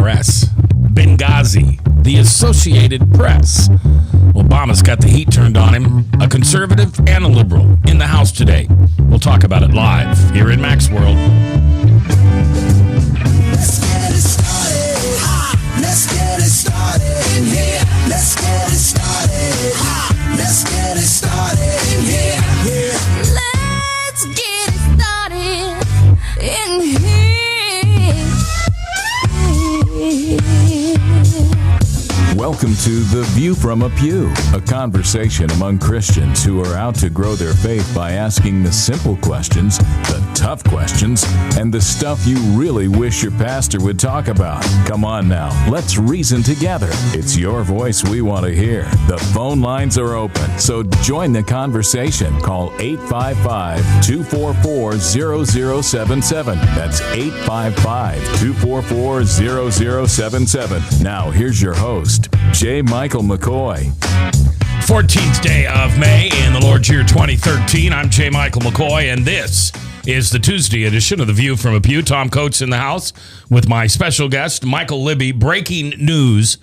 IRS, Benghazi, the Associated Press. Obama's got the heat turned on him, a conservative and a liberal, in the House today. We'll talk about it live here in Mac's World. Let's get it started. Let's get it started in here. Let's get it started. Let's get it started in here. Let's get it started in here. Welcome to The View from a Pew, a conversation among Christians who are out to grow their faith by asking the simple questions, the tough questions, and the stuff you really wish your pastor would talk about. Come on now, let's reason together. It's your voice we want to hear. The phone lines are open, so join the conversation. Call 855-244-0077. That's 855-244-0077. Now, here's your host, J. Michael McCoy. 14th day of May in the Lord's year 2013. I'm J. Michael McCoy, and this is the Tuesday edition of The View from a Pew. Tom Coates in the house with my special guest, Michael Libby. Breaking news.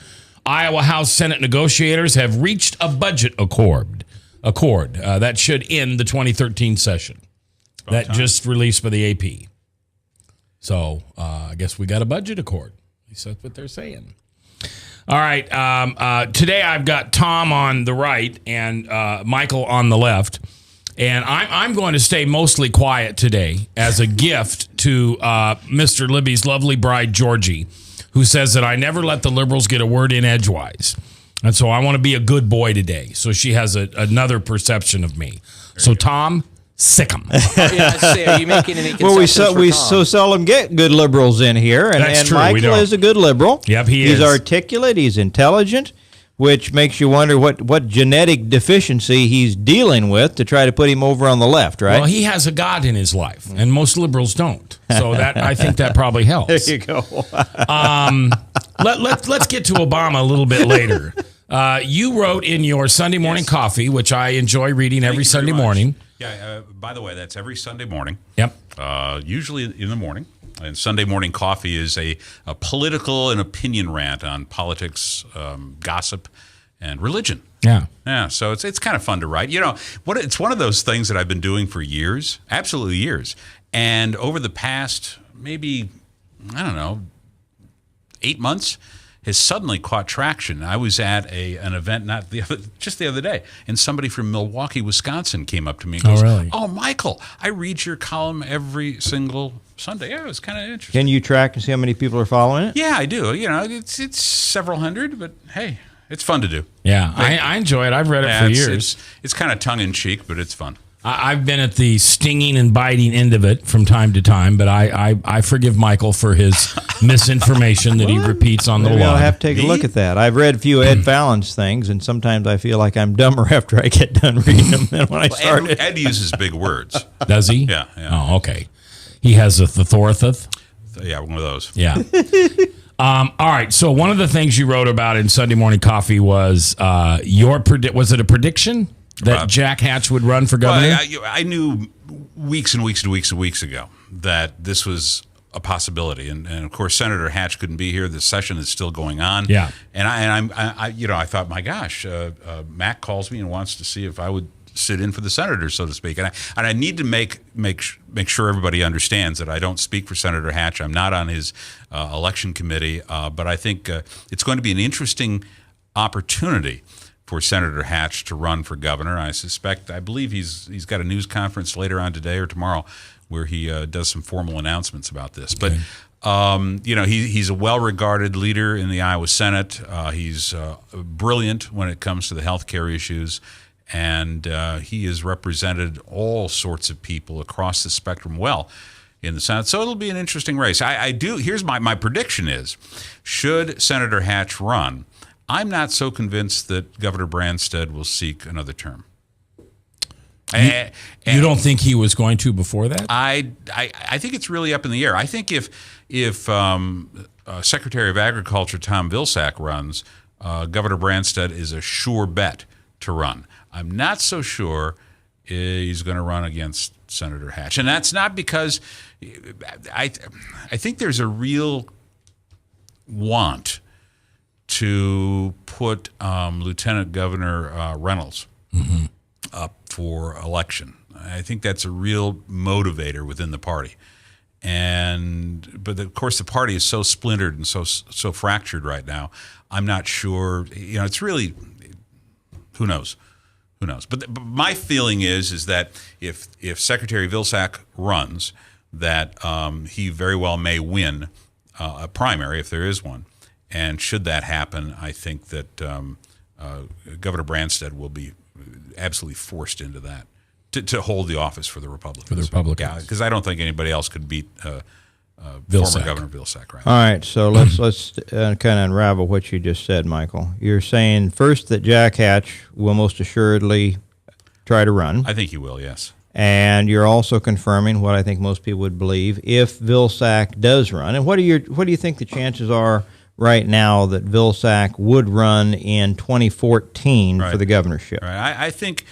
Iowa House Senate negotiators have reached a budget accord that should end the 2013 session. That just released by the AP. So I guess we got a budget accord. At least that's what they're saying. All right. Today I've got Tom on the right and Michael on the left. And I'm going to stay mostly quiet today as a gift to Mr. Libby's lovely bride, Georgie, who says that I never let the liberals get a word in edgewise. And so I want to be a good boy today. So she has another perception of me. So, Tom, sick 'em. Are you making any concessions Well, we for so Tom? seldom get good liberals in here, and, That's and true, we Michael don't. is a good liberal. Yep, he He's is. articulate, he's intelligent, which makes you wonder what genetic deficiency he's dealing with to try to put him over on the left, right? Well, he has a God in his life, and most liberals don't. So that I think that probably helps. There you go. Let's get to Obama a little bit later. You wrote in your Sunday morning coffee, which I enjoy reading every Thank you very Sunday much. morning. Yeah, by the way, that's every Sunday morning. Yep. Usually in the morning. And Sunday morning coffee is a political and opinion rant on politics, gossip, and religion. Yeah. Yeah, so it's kind of fun to write. You know, it's one of those things that I've been doing for years, absolutely years. And over the past maybe, 8 months, has suddenly caught traction. I was at an event just the other day, and somebody from Milwaukee, Wisconsin came up to me and goes, really? "Oh, Michael, I read your column every single Sunday." Yeah, it was kind of interesting. Can you track and see how many people are following it? Yeah, I do. You know, it's several hundred, but hey, it's fun to do. Yeah, I enjoy it. I've read it for years. It's kind of tongue-in-cheek, but it's fun. I've been at the stinging and biting end of it from time to time, but I forgive Michael for his misinformation that he repeats on the Maybe I'll log. have to take a look at that. I've read a few Ed Fallon's things, and sometimes I feel like I'm dumber after I get done reading them than when I started. Ed uses big words. Does he? Yeah. Oh, okay. He has a thesaurus. Yeah, one of those. Yeah. All right. So one of the things you wrote about in Sunday Morning Coffee was was it a prediction that Jack Hatch would run for governor? Well, I knew weeks and weeks and weeks and weeks ago that this was a possibility, and of course Senator Hatch couldn't be here. The session is still going on. Yeah. And I thought, my gosh, Mac calls me and wants to see if I would sit in for the senator, so to speak. And I need to make sure everybody understands that I don't speak for Senator Hatch. I'm not on his election committee, but I think it's going to be an interesting opportunity for Senator Hatch to run for governor. I believe he's got a news conference later on today or tomorrow where he does some formal announcements about this. But he's a well-regarded leader in the Iowa Senate. He's brilliant when it comes to the health care issues. And he has represented all sorts of people across the spectrum well in the Senate. So it'll be an interesting race. Here's my prediction is, should Senator Hatch run, I'm not so convinced that Governor Branstad will seek another term. You don't think he was going to before that? I think it's really up in the air. I think if Secretary of Agriculture Tom Vilsack runs, Governor Branstad is a sure bet to run. I'm not so sure he's going to run against Senator Hatch. And that's not because I think there's a real want to put Lieutenant Governor Reynolds up for election. I think that's a real motivator within the party. But of course, the party is so splintered and so fractured right now. I'm not sure. It's really, who knows? Who knows? But my feeling is that if Secretary Vilsack runs, that he very well may win a primary if there is one. And should that happen, I think that Governor Branstad will be absolutely forced into that to hold the office for the Republicans. For the Republicans. Yeah, because I don't think anybody else could beat Vilsack. former Governor Vilsack. Right. All right, so let's kind of unravel what you just said, Michael. You're saying first that Jack Hatch will most assuredly try to run. I think he will, yes. And you're also confirming what I think most people would believe if Vilsack does run. And what do you think the chances are right now that Vilsack would run in 2014 for the governorship? Right. I think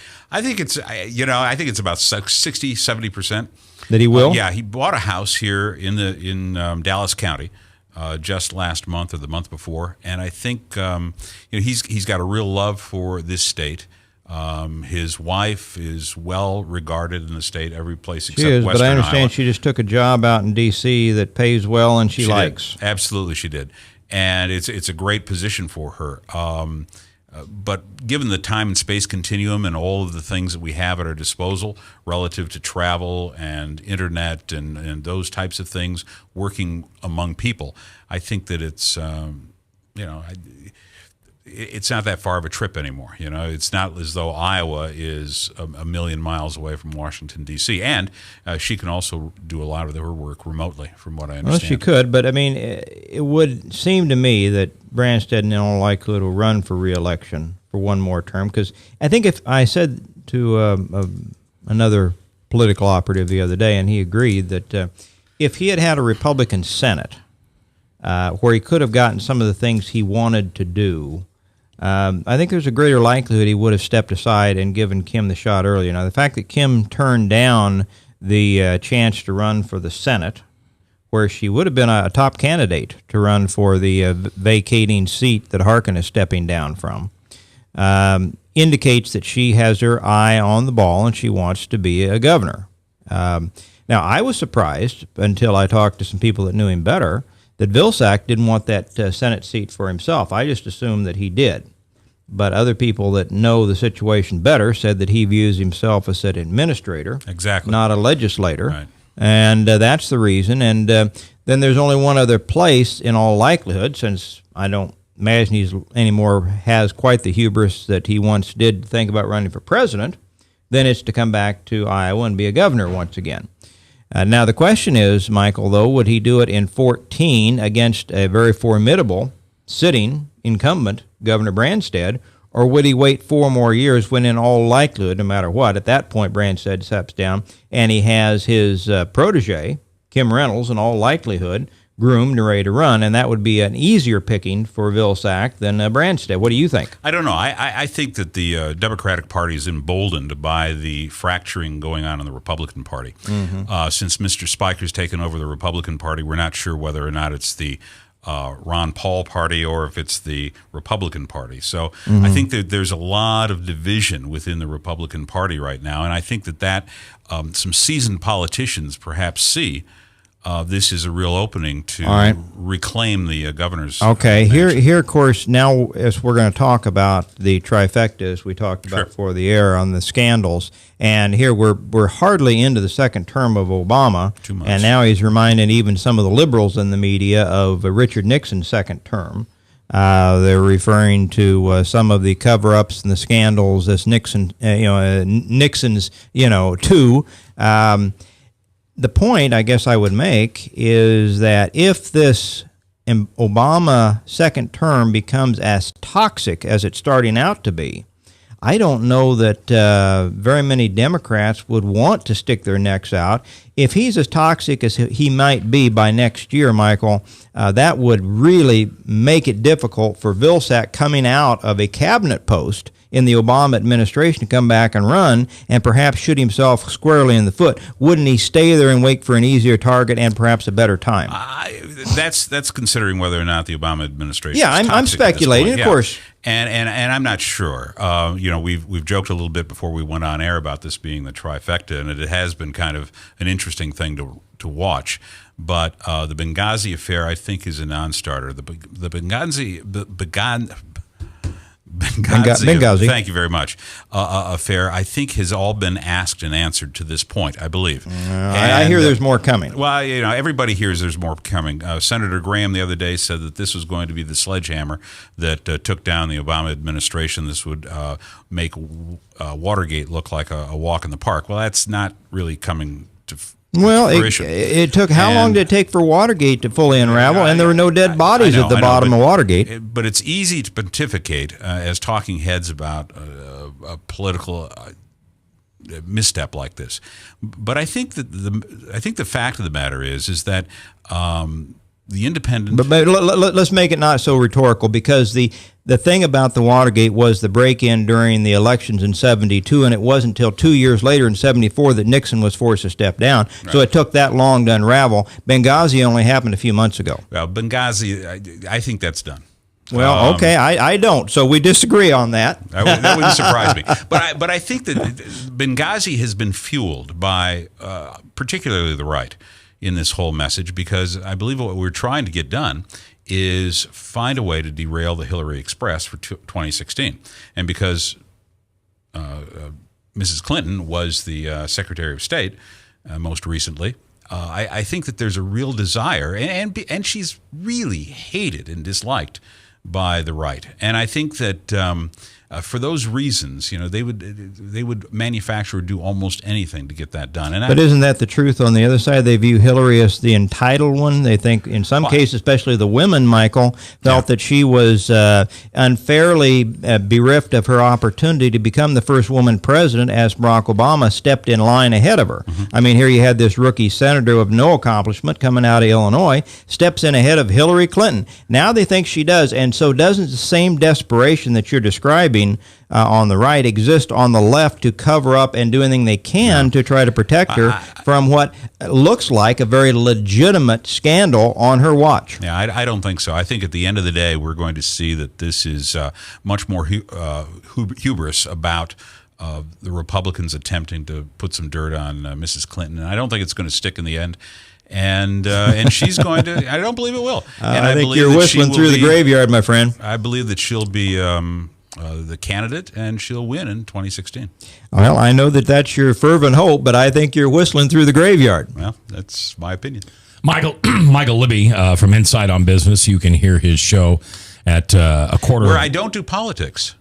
it's about 60, 70%. That he will? Yeah, he bought a house here in Dallas County just last month or the month before, and I think he's got a real love for this state. His wife is well regarded in the state, every place except Western Iowa. But I understand she just took a job out in D.C. that pays well and she likes. Did. Absolutely, she did, and it's a great position for her. But given the time and space continuum and all of the things that we have at our disposal relative to travel and internet and those types of things, working among people, I think that it's it's not that far of a trip anymore. It's not as though Iowa is a million miles away from Washington, D.C. And she can also do a lot of her work remotely, from what I understand. Well, she could, but I mean, it would seem to me that Branstad in all likelihood will run for re-election for one more term, because I think if I said to another political operative the other day, and he agreed that if he had had a Republican Senate where he could have gotten some of the things he wanted to do, I think there's a greater likelihood he would have stepped aside and given Kim the shot earlier. Now, the fact that Kim turned down the chance to run for the Senate, where she would have been a top candidate to run for the vacating seat that Harkin is stepping down from, indicates that she has her eye on the ball and she wants to be a governor. Now, I was surprised until I talked to some people that knew him better that Vilsack didn't want that Senate seat for himself. I just assumed that he did. But other people that know the situation better said that he views himself as an administrator, exactly, not a legislator. Right. And that's the reason. And then there's only one other place, in all likelihood, since I don't imagine he's anymore has quite the hubris that he once did to think about running for president, then it's to come back to Iowa and be a governor once again. Now, the question is, Michael, though, would he do it in 2014 against a very formidable sitting incumbent, Governor Branstad, or would he wait 4 more years when, in all likelihood, no matter what, at that point Branstad steps down and he has his protege, Kim Reynolds, in all likelihood, groomed and ready to run, and that would be an easier picking for Vilsack than Branstad. What do you think? I don't know. I think that the Democratic Party is emboldened by the fracturing going on in the Republican Party. Mm-hmm. Since Mr. Spiker's taken over the Republican Party, we're not sure whether or not it's the Ron Paul Party or if it's the Republican Party. So I think that there's a lot of division within the Republican Party right now, and I think that some seasoned politicians perhaps see this is a real opening to reclaim the governor's. Okay, here, of course, now as we're going to talk about the trifecta, as we talked about before the air on the scandals, and here we're hardly into the second term of Obama, Too much. and now he's reminding even some of the liberals in the media of Richard Nixon's second term. They're referring to some of the cover-ups and the scandals as Nixon's, too. The point I guess I would make is that if this Obama second term becomes as toxic as it's starting out to be, I don't know that very many Democrats would want to stick their necks out if he's as toxic as he might be by next year, Michael, that would really make it difficult for Vilsack coming out of a cabinet post in the Obama administration to come back and run and perhaps shoot himself squarely in the foot. Wouldn't he stay there and wait for an easier target and perhaps a better time? That's considering whether or not the Obama administration. Yeah, is I'm toxic at this speculating, point. of course. And I'm not sure. We've joked a little bit before we went on air about this being the trifecta, and it has been kind of an interesting thing to watch. But the Benghazi affair, I think, is a non-starter. The Benghazi. Thank you very much. Affair, I think, has all been asked and answered to this point, I believe. I hear there's more coming. Well, everybody hears there's more coming. Senator Graham the other day said that this was going to be the sledgehammer that took down the Obama administration. This would make Watergate look like a walk in the park. Well, that's not really coming to fruition. It took, how long did it take for Watergate to fully unravel? And there were no dead bodies at the bottom of Watergate. But it's easy to pontificate as talking heads about a political misstep like this. But I think that the fact of the matter is that the independent. But let's make it not so rhetorical, because the thing about the Watergate was the break-in during the elections in 72, and it wasn't until 2 years later in 74 that Nixon was forced to step down. Right. So it took that long to unravel. Benghazi only happened a few months ago. Well, Benghazi, I think that's done. Well, okay, I don't. So we disagree on that. That wouldn't surprise me. But I think that Benghazi has been fueled by particularly the right in this whole message, because I believe what we're trying to get done is find a way to derail the Hillary Express for 2016. And because Mrs. Clinton was the Secretary of State most recently, I think that there's a real desire, and she's really hated and disliked by the right. And I think that for those reasons, they would manufacture or do almost anything to get that done. But isn't that the truth on the other side? They view Hillary as the entitled one. They think, in some cases, especially the women, Michael, felt that she was unfairly bereft of her opportunity to become the first woman president, as Barack Obama stepped in line ahead of her. Mm-hmm. I mean, here you had this rookie senator of no accomplishment coming out of Illinois, steps in ahead of Hillary Clinton. Now they think she does, and so doesn't the same desperation that you're describing on the right exist on the left to cover up and do anything they can to try to protect her from what looks like a very legitimate scandal on her watch? Yeah, I don't think so. I think at the end of the day, we're going to see that this is much more hubris about the Republicans attempting to put some dirt on Mrs. Clinton, and I don't think it's going to stick in the end. And she's going to. I don't believe it will. And I think you're whistling through the graveyard, my friend. I believe that she'll be the candidate, and she'll win in 2016. Well, I know that that's your fervent hope, but I think you're whistling through the graveyard. Well, that's my opinion. Michael Libby from Inside on Business. You can hear his show at a quarter. Where I don't do politics.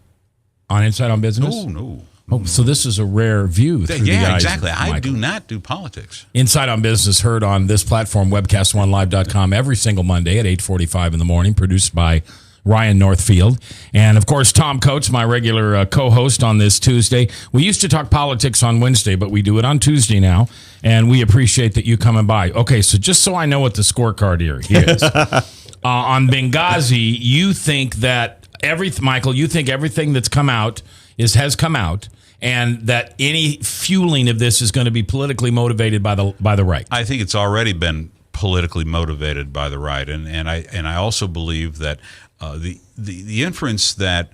On Inside on Business? No. Oh, so this is a rare view through the eyes. Yeah, exactly. I do not do politics. Inside on Business, heard on this platform, webcast1live.com, every single Monday at 8:45 in the morning, produced by Ryan Northfield. And, of course, Tom Coates, my regular co-host on this Tuesday. We used to talk politics on Wednesday, but we do it on Tuesday now, and we appreciate that you coming by. Okay, so just so I know what the scorecard here is. On Benghazi, you think that Michael, you think everything that's come out has come out, and that any fueling of this is going to be politically motivated by the right? I think it's already been politically motivated by the right, and I also believe that the inference that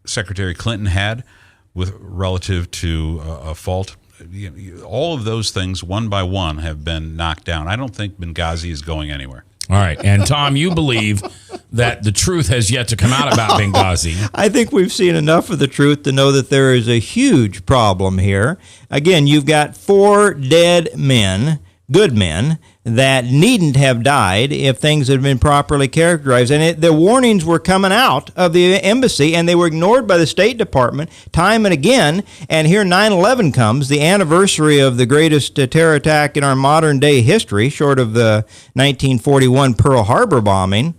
Secretary Clinton had with relative to a fault, all of those things one by one have been knocked down. I don't think Benghazi is going anywhere. All right. And, Tom, you believe that the truth has yet to come out about Benghazi. I think we've seen enough of the truth to know that there is a huge problem here. Again, you've got 4 dead men, good men, that needn't have died if things had been properly characterized. And the warnings were coming out of the embassy, and they were ignored by the State Department time and again. And here 9/11 comes, the anniversary of the greatest terror attack in our modern-day history, short of the 1941 Pearl Harbor bombing.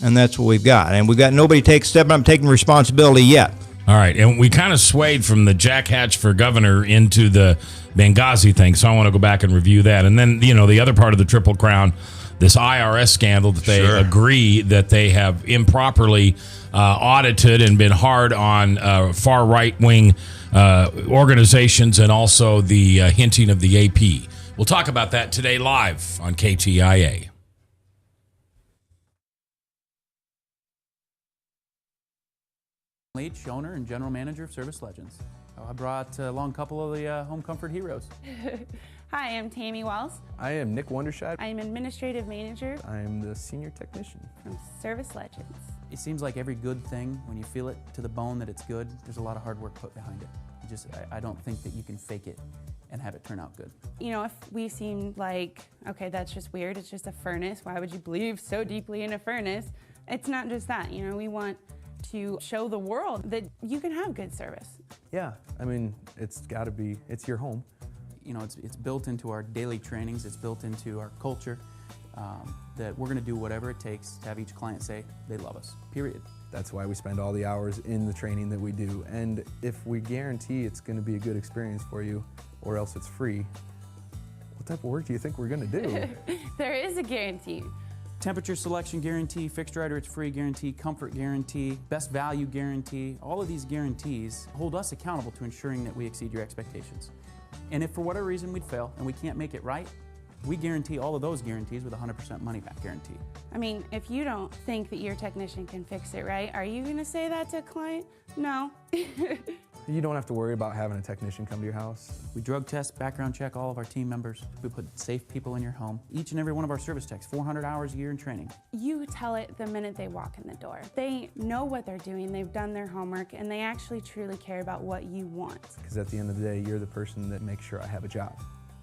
And that's what we've got. And we've got nobody stepping up and taking responsibility yet. All right, and we kind of swayed from the Jack Hatch for governor into the Benghazi thing, so I want to go back and review that. And then, the other part of the Triple Crown, this IRS scandal that they agree that they have improperly audited and been hard on far right-wing organizations, and also the hinting of the AP. We'll talk about that today live on KTIA. Leach, owner and general manager of Service Legends. I brought along a couple of the home comfort heroes. Hi, I'm Tammy Wells. I am Nick Wondershad. I am administrative manager I am the senior technician from Service Legends. It seems like every good thing, when you feel it to the bone that it's good, there's a lot of hard work put behind it. I don't think that you can fake it and have it turn out good. If we seem like, okay, that's just weird, it's just a furnace, why would you believe so deeply in a furnace? It's not just that, we want to show the world that you can have good service. Yeah, I mean, it's got to be, it's your home. It's built into our daily trainings, it's built into our culture, that we're going to do whatever it takes to have each client say they love us, period. That's why we spend all the hours in the training that we do. And if we guarantee it's going to be a good experience for you, or else it's free, what type of work do you think we're going to do? There is a guarantee. Temperature selection guarantee, fixed rider it's free guarantee, comfort guarantee, best value guarantee. All of these guarantees hold us accountable to ensuring that we exceed your expectations. And if for whatever reason we'd fail and we can't make it right, we guarantee all of those guarantees with a 100% money back guarantee. I mean, if you don't think that your technician can fix it right, are you going to say that to a client? No. You don't have to worry about having a technician come to your house. We drug test, background check all of our team members. We put safe people in your home. Each and every one of our service techs, 400 hours a year in training. You tell it the minute they walk in the door. They know what they're doing, they've done their homework, and they actually truly care about what you want. Because at the end of the day, you're the person that makes sure I have a job.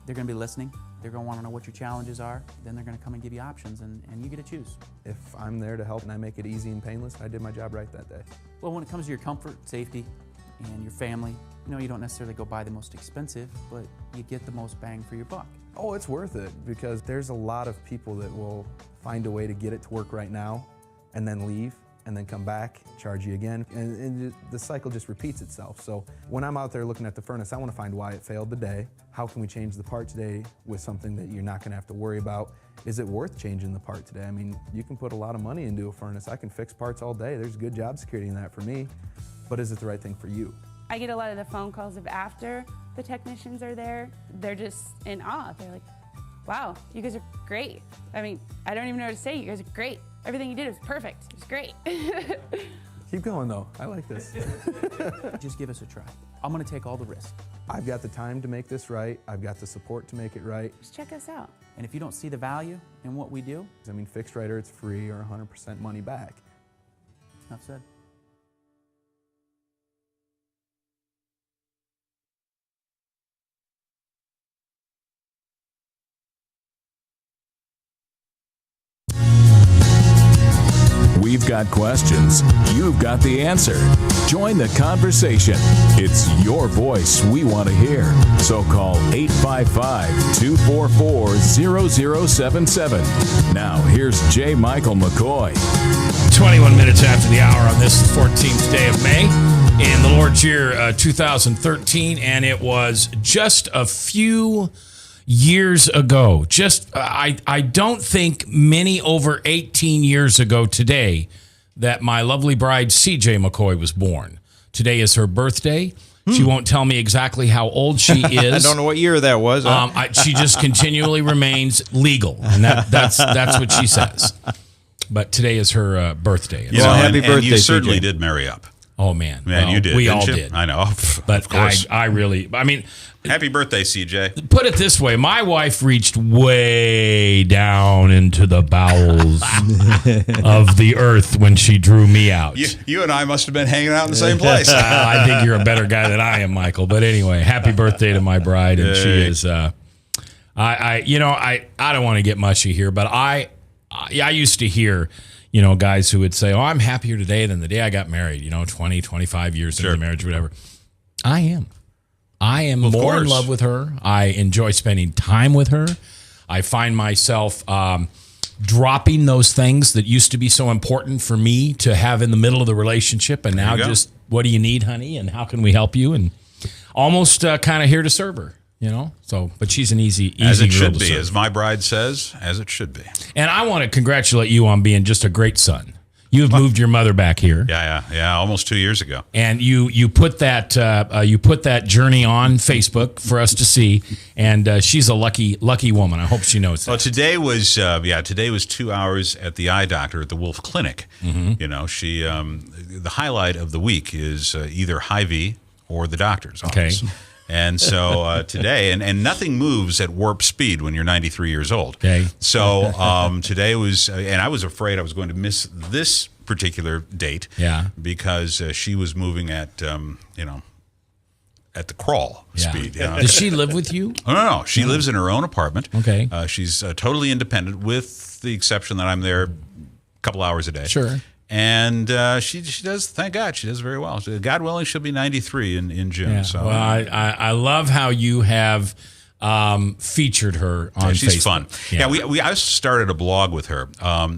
They're going to be listening. They're going to want to know what your challenges are. Then they're going to come and give you options, and you get to choose. If I'm there to help and I make it easy and painless, I did my job right that day. Well, when it comes to your comfort, safety, and your family, you don't necessarily go buy the most expensive, but you get the most bang for your buck. Oh, it's worth it, because there's a lot of people that will find a way to get it to work right now and then leave and then come back, charge you again, and the cycle just repeats itself. So when I'm out there looking at the furnace, I want to find why it failed today. How can we change the part today with something that you're not going to have to worry about? Is it worth changing the part today? I mean, you can put a lot of money into a furnace. I can fix parts all day. There's good job security in that for me, but is it the right thing for you? I get a lot of the phone calls of after the technicians are there. They're just in awe. They're like, wow, you guys are great. I mean, I don't even know what to say. You guys are great. Everything you did was perfect. It was great. Keep going though, I like this. Just give us a try. I'm gonna take all the risk. I've got the time to make this right. I've got the support to make it right. Just check us out. And if you don't see the value in what we do, I mean, fixed rider, it's free or 100% money back. enough said. We've got questions. You've got the answer. Join the conversation. It's your voice we want to hear. So call 855-244-0077. Now, here's J. Michael McCoy. 21 minutes after the hour on this 14th day of May in the Lord's year 2013, and it was just a few years ago. I don't think many over 18 years ago today that my lovely bride, CJ McCoy, was born. Today is her birthday. She won't tell me exactly how old she is. I don't know what year that was. She just continually remains legal, and that's what she says. But today is her birthday. You know, happy and birthday, you certainly CJ. did marry up. Oh, man. Man, Well, you did. We didn't all you? did. I know. But of course. I mean, Happy birthday, CJ. put it this way. My wife reached way down into the bowels of the earth when she drew me out. You and I must have been hanging out in the same place. I think you're a better guy than I am, Michael. But anyway, happy birthday to my bride. And she is, I don't want to get mushy here, but I used to hear, guys who would say, oh, I'm happier today than the day I got married, 20, 25 years into the marriage, whatever. I am more in love with her. I enjoy spending time with her. I find myself dropping those things that used to be so important for me to have in the middle of the relationship, and now just, what do you need, honey, and how can we help you? And almost kind of here to serve her, you know. So, but she's an easy as it girl should to be, serve. as my bride says, as it should be. And I want to congratulate you on being just a great son. You have moved your mother back here. Yeah. Almost 2 years ago. And you put that journey on Facebook for us to see, and she's a lucky woman. I hope she knows that. Well, today was 2 hours at the eye doctor at the Wolf Clinic. You know, she the highlight of the week is either Hy-Vee or the doctor's office. Okay. And so today, and nothing moves at warp speed when you're 93 years old. Okay. So today was, and I was afraid I was going to miss this particular date. Yeah. Because she was moving at, at the crawl speed. You know? Does she live with you? Oh, no. She lives in her own apartment. Okay. She's totally independent, with the exception that I'm there a couple hours a day. Sure. And she does, thank God, she does very well. God willing, she'll be 93 in June. Yeah. So well, I love how you have featured her on she's Facebook. fun. Yeah, I started a blog with her.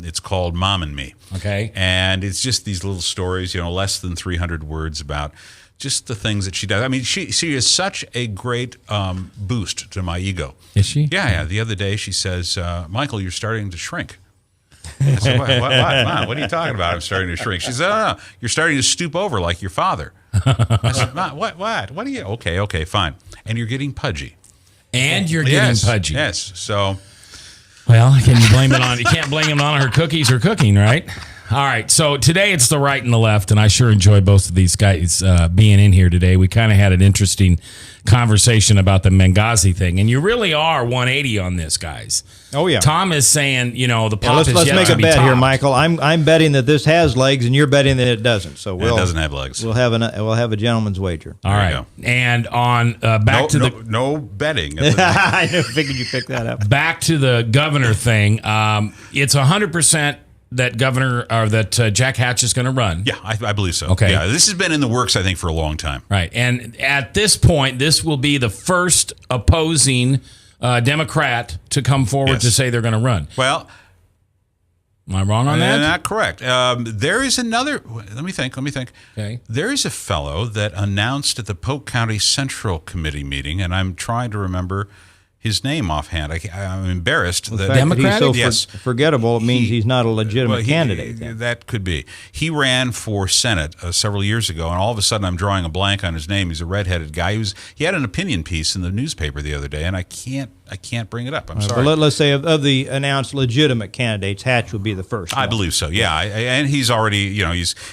It's called Mom and Me. Okay. And it's just these little stories, less than 300 words about just the things that she does. I mean, she is such a great boost to my ego. Is she? Yeah. The other day she says, Michael, you're starting to shrink. I said, what, Mom, what are you talking about? I'm starting to shrink. She said, no, you're starting to stoop over like your father. I said, Mom, what are you? Okay, fine. And you're getting pudgy. And you're getting pudgy. Yes. So, well, can you blame it on? You can't blame it on her cookies or cooking, right? All right. So today it's the right and the left, and I sure enjoy both of these guys being in here today. We kind of had an interesting conversation about the Benghazi thing, and you really are 180 on this, guys. Oh yeah. Tom is saying, the pop is let's yet make to a be bet here, topped. Michael. I'm betting that this has legs, and you're betting that it doesn't. So it doesn't have legs. We'll have a gentleman's wager. All right. Go. And on no betting. I figured you picked that up. Back to the governor thing. It's 100% that Jack Hatch is going to run. Yeah, I believe so. Okay. Yeah, this has been in the works, I think, for a long time. Right. And at this point, this will be the first opposing Democrat to come forward to say they're going to run. Well, am I wrong on that? Not correct. There is another. Let me think. Okay. There is a fellow that announced at the Polk County Central Committee meeting, and I'm trying to remember his name offhand. I'm embarrassed. The fact that Democratic? he's so forgettable, it means he's not a legitimate candidate. That could be. He ran for Senate several years ago, and all of a sudden I'm drawing a blank on his name. He's a redheaded guy. He had an opinion piece in the newspaper the other day, and I can't bring it up. I'm sorry. But let's say of the announced legitimate candidates, Hatch would be the first. I believe so. Yeah, and he's already,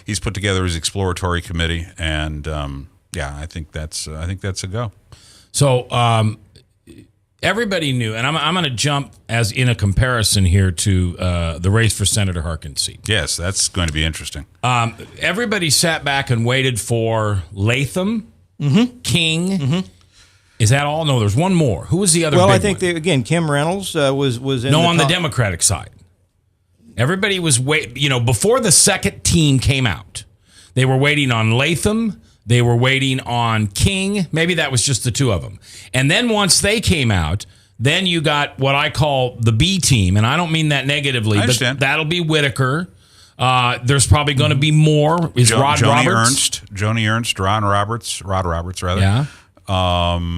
he's put together his exploratory committee, and I think that's a go. So everybody knew, and I'm going to jump as in a comparison here to the race for Senator Harkin's seat. Yes, that's going to be interesting. Everybody sat back and waited for Latham, King. Is that all? No, there's one more. Who was the other? Well, big I think one? Kim Reynolds was in. No, on the Democratic side. Everybody was before the second team came out. They were waiting on Latham. They were waiting on King. Maybe that was just the two of them. And then once they came out, then you got what I call the B team. And I don't mean that negatively, but that'll be Whitaker. There's probably going to be more. Rod Roberts? Joni Ernst, Rod Roberts, rather. Yeah. Well,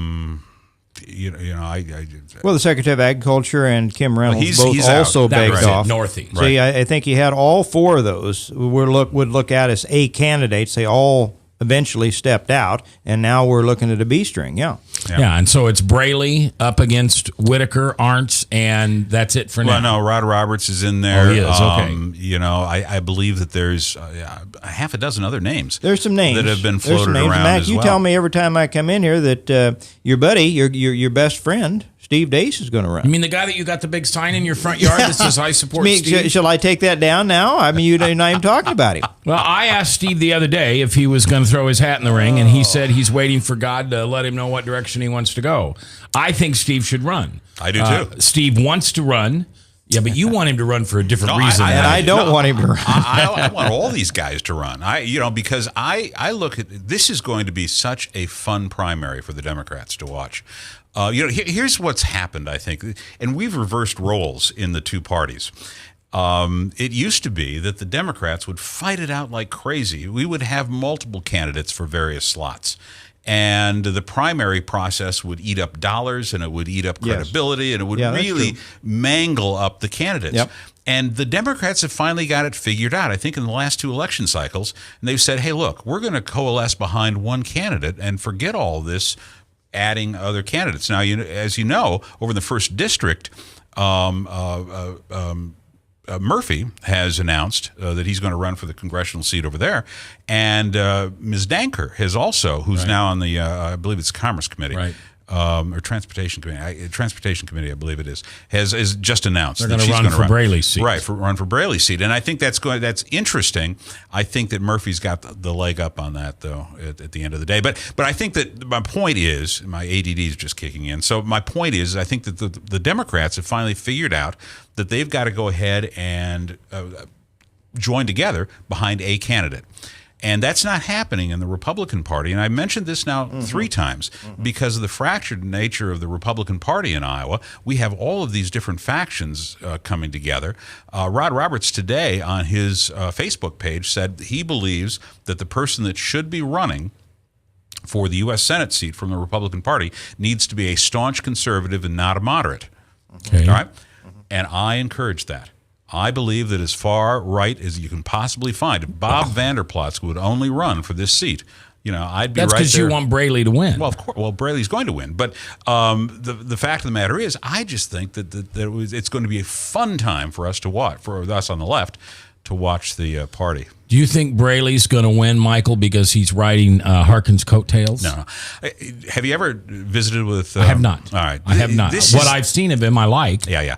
the Secretary of Agriculture and Kim Reynolds he's also out. begged off. Northeast. See, I think you had all four of those would look at as A candidates. They all eventually stepped out, and now we're looking at a B string. Yeah, and so it's Braley up against Whitaker, Arntz, and that's it for now. Well, no, Rod Roberts is in there. Oh, he is. Okay. I believe that there's a half a dozen other names. There's some names that have been floated around Mac, as you well. tell me every time I come in here that your buddy, your best friend, Steve Dace, is going to run. You mean the guy that you got the big sign in your front yard that says I support Steve? Shall I take that down now? I mean, you're not even talking about him. Well, I asked Steve the other day if he was going to throw his hat in the ring, and he said he's waiting for God to let him know what direction he wants to go. I think Steve should run. I do too. Steve wants to run. Yeah, but you want him to run for a different No, reason. And I don't want him to run. I want all these guys to run. Because I look at this is going to be such a fun primary for the Democrats to watch. Here's what's happened, I think, and we've reversed roles in the two parties. It used to be that the Democrats would fight it out like crazy. We would have multiple candidates for various slots. And the primary process would eat up dollars, and it would eat up credibility, and it would really mangle up the candidates. Yep. And the Democrats have finally got it figured out, I think, in the last two election cycles. And they've said, hey, look, we're going to coalesce behind one candidate and forget all this adding other candidates. Now, as you know, over in the 1st District, Murphy has announced that he's going to run for the congressional seat over there, and Ms. Danker has also, who's now on the, I believe it's Commerce Committee, or Transportation Committee. Transportation Committee, I believe it is just announced they're that going to run for Braley's seat. Right, run for Braley's seat, and I think that's interesting. I think that Murphy's got the leg up on that, though, at the end of the day. But I think that my point is, my ADD is just kicking in. So my point is, I think that the Democrats have finally figured out that they've got to go ahead and join together behind a candidate. And that's not happening in the Republican Party. And I mentioned this now 3 times because of the fractured nature of the Republican Party in Iowa. We have all of these different factions coming together. Rod Roberts today on his Facebook page said he believes that the person that should be running for the U.S. Senate seat from the Republican Party needs to be a staunch conservative and not a moderate. Okay. All right? And I encourage that. I believe that as far right as you can possibly find, if Bob Vanderplots would only run for this seat, I'd be right there. That's because you want Braley to win. Well, of course. Well, Braley's going to win. But the fact of the matter is, I just think that it's going to be a fun time for us to watch, for us on the left, to watch the party. Do you think Braley's going to win, Michael, because he's riding Harkin's coattails? No. Have you ever visited with... I have not. All right. I have not. What I've seen of him, I like. Yeah.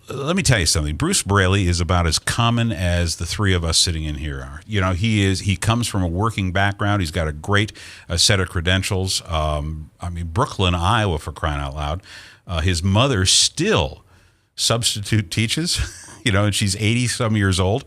Let me tell you something. Bruce Braley is about as common as the three of us sitting in here are. He comes from a working background. He's got a great set of credentials. Brooklyn, Iowa, for crying out loud. His mother still substitute teaches, and she's 80-some years old.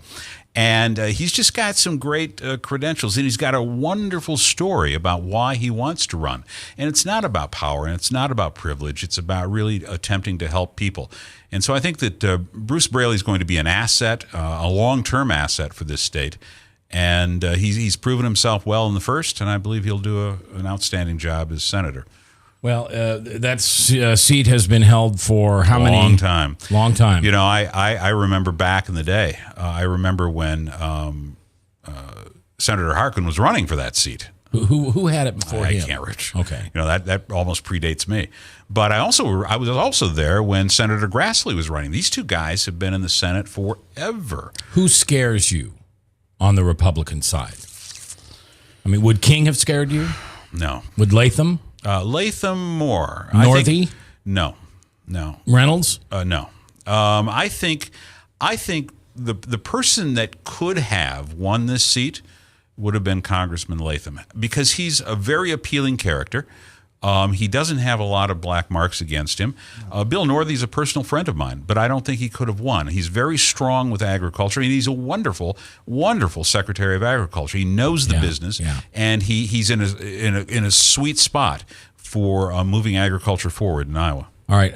And he's just got some great credentials, and he's got a wonderful story about why he wants to run. And it's not about power, and it's not about privilege. It's about really attempting to help people. And so I think that Bruce Braley is going to be an asset, a long-term asset for this state. And he's proven himself well in the 1st, and I believe he'll do an outstanding job as senator. Well, that seat has been held for how many? Long time. Long time. I remember back in the day. I remember when Senator Harkin was running for that seat. Who had it before him? I can't reach. Okay. That almost predates me. But I was also there when Senator Grassley was running. These two guys have been in the Senate forever. Who scares you on the Republican side? Would King have scared you? No. Would Latham? Latham more. Northey? No. Reynolds? No. I think the person that could have won this seat would have been Congressman Latham, because he's a very appealing character. He doesn't have a lot of black marks against him. Bill Northey's a personal friend of mine, but I don't think he could have won. He's very strong with agriculture, and he's a wonderful, wonderful Secretary of Agriculture. He knows the business, and he's in a sweet spot for moving agriculture forward in Iowa. All right.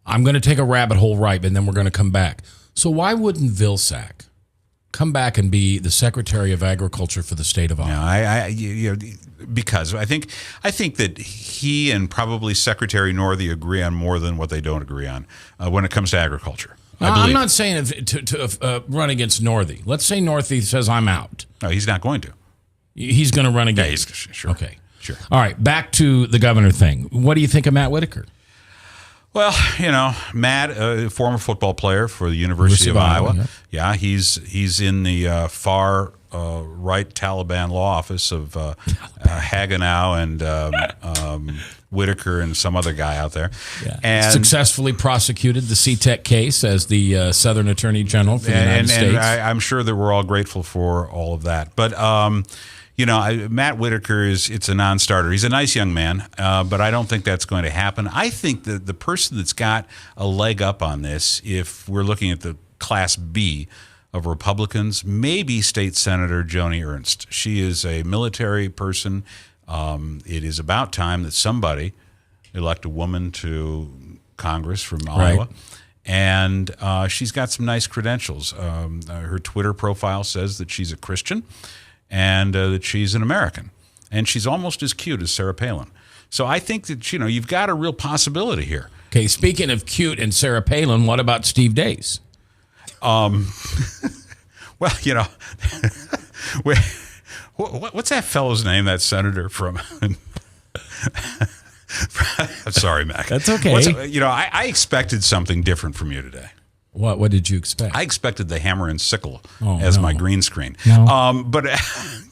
I'm going to take a rabbit hole right, and then we're going to come back. So why wouldn't Vilsack come back and be the Secretary of Agriculture for the state of Iowa? Because I think that he and probably Secretary Northey agree on more than what they don't agree on when it comes to agriculture. I'm not saying to run against Northey. Let's say Northey says I'm out. No, he's not going to. He's going to run again. Yeah, sure. Okay. Sure. All right, back to the governor thing. What do you think of Matt Whitaker? Well, Matt, a former football player for the University of Iowa. Yeah, he's in the far right Taliban law office of Hagenau and Whitaker and some other guy out there. Yeah. And successfully prosecuted the C-Tech case as the Southern Attorney General for the United States. And I'm sure that we're all grateful for all of that. But, Matt Whitaker it's a non-starter. He's a nice young man, but I don't think that's going to happen. I think that the person that's got a leg up on this, if we're looking at the Class B of Republicans, maybe State Senator Joni Ernst. She is a military person. It is about time that somebody elect a woman to Congress from Iowa. And she's got some nice credentials. Her Twitter profile says that she's a Christian and that she's an American. And she's almost as cute as Sarah Palin. So I think that, you've got a real possibility here. Okay, speaking of cute and Sarah Palin, what about Steve Dace? Well, what's that fellow's name, that senator from... I'm sorry, Mac. That's okay. I expected something different from you today. What did you expect? I expected the hammer and sickle as my green screen. No. But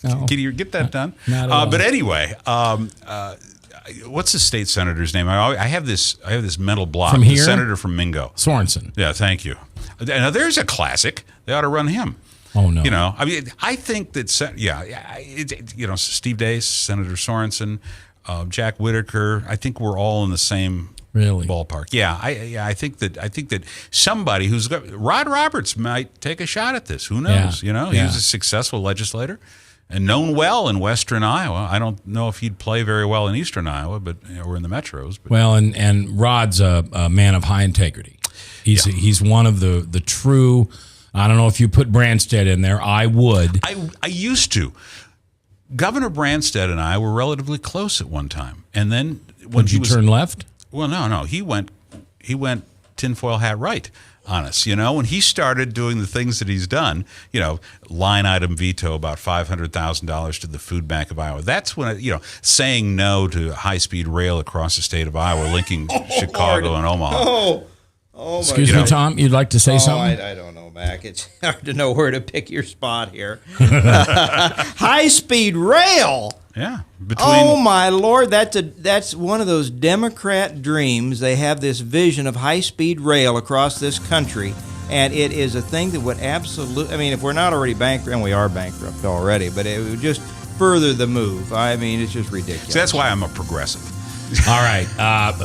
can you get that done? Not at all. But anyway, what's the state senator's name? I have this mental block. From here? The senator from Mingo. Sorensen. Yeah, thank you. Now there's a classic. They ought to run him. Oh no. I think that Steve Dace, Senator Sorensen, Jack Whitaker. I think we're all in the same ballpark. Yeah, I think that somebody who's got Rod Roberts might take a shot at this. Who knows? He was a successful legislator and known well in Western Iowa. I don't know if he'd play very well in Eastern Iowa, but we're in the metros. But. Well, and Rod's a man of high integrity. He's one of the true. I don't know if you put Branstad in there. I would. I used to. Governor Branstad and I were relatively close at one time, and then when Did you turn left? Well, no, he went tinfoil hat right on us. When he started doing the things that he's done, line item veto about $500,000 to the Food Bank of Iowa. That's when saying no to high-speed rail across the state of Iowa, linking Chicago and Omaha. Oh, excuse me, Tom. You'd like to say something? I don't know, Mac. It's hard to know where to pick your spot here. High-speed rail. Yeah. Oh my Lord, that's one of those Democrat dreams. They have this vision of high-speed rail across this country, and it is a thing that would absolutely. I mean, if we're not already bankrupt, and we are bankrupt already, but it would just further the move. I mean, it's just ridiculous. So that's why I'm a progressive. All right,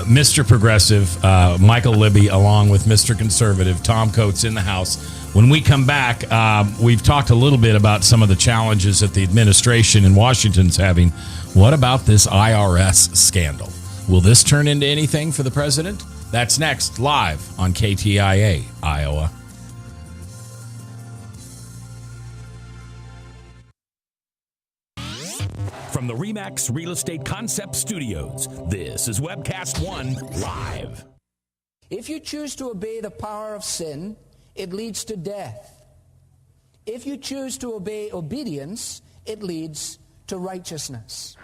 Mr. Progressive, Michael Libby, along with Mr. Conservative, Tom Coates in the house. When we come back, we've talked a little bit about some of the challenges that the administration in Washington's having. What about this IRS scandal? Will this turn into anything for the president? That's next, live on KTIA, Iowa. From the RE/MAX Real Estate Concept Studios, this is Webcast One Live. If you choose to obey the power of sin, it leads to death. If you choose to obey obedience, it leads to righteousness.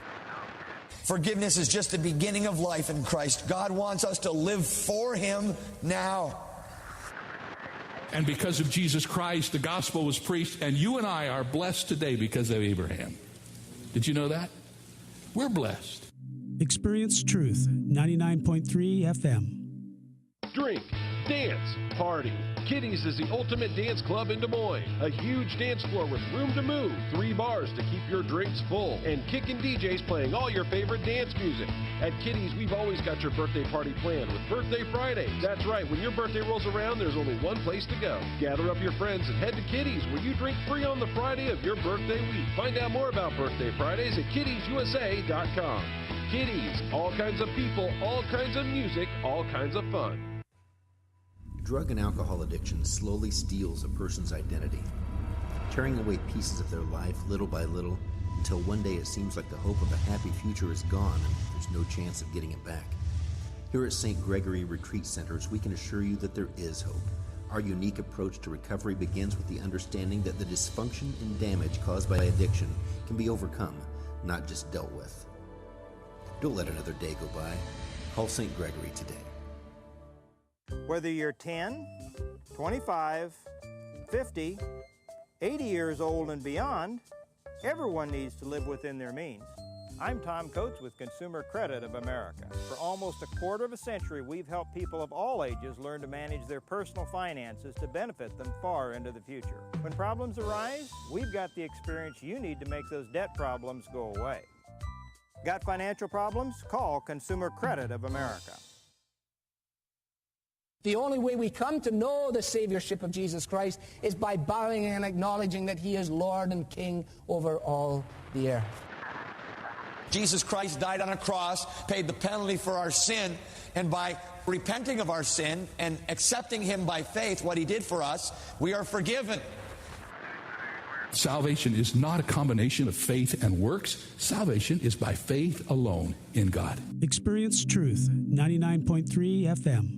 Forgiveness is just the beginning of life in Christ. God wants us to live for Him now. And because of Jesus Christ, the gospel was preached, and you and I are blessed today because of Abraham. Did you know that? We're blessed. Experience Truth, 99.3 FM. Drink, dance, party. Kitty's is the ultimate dance club in Des Moines. A huge dance floor with room to move, 3 bars to keep your drinks full, and kickin' DJs playing all your favorite dance music. At Kitty's, we've always got your birthday party planned with Birthday Fridays. That's right, when your birthday rolls around, there's only one place to go. Gather up your friends and head to Kitty's, where you drink free on the Friday of your birthday week. Find out more about Birthday Fridays at kittiesusa.com. Kitty's, all kinds of people, all kinds of music, all kinds of fun. Drug and alcohol addiction slowly steals a person's identity, tearing away pieces of their life little by little until one day it seems like the hope of a happy future is gone and there's no chance of getting it back. Here at St. Gregory Retreat Centers, we can assure you that there is hope. Our unique approach to recovery begins with the understanding that the dysfunction and damage caused by addiction can be overcome, not just dealt with. Don't let another day go by. Call St. Gregory today. Whether you're 10, 25, 50, 80 years old and beyond, everyone needs to live within their means. I'm Tom Coates with Consumer Credit of America. For almost a quarter of a century, we've helped people of all ages learn to manage their personal finances to benefit them far into the future. When problems arise, we've got the experience you need to make those debt problems go away. Got financial problems? Call Consumer Credit of America. The only way we come to know the Saviorship of Jesus Christ is by bowing and acknowledging that He is Lord and King over all the earth. Jesus Christ died on a cross, paid the penalty for our sin, and by repenting of our sin and accepting Him by faith, what He did for us, we are forgiven. Salvation is not a combination of faith and works. Salvation is by faith alone in God. Experience Truth, 99.3 FM.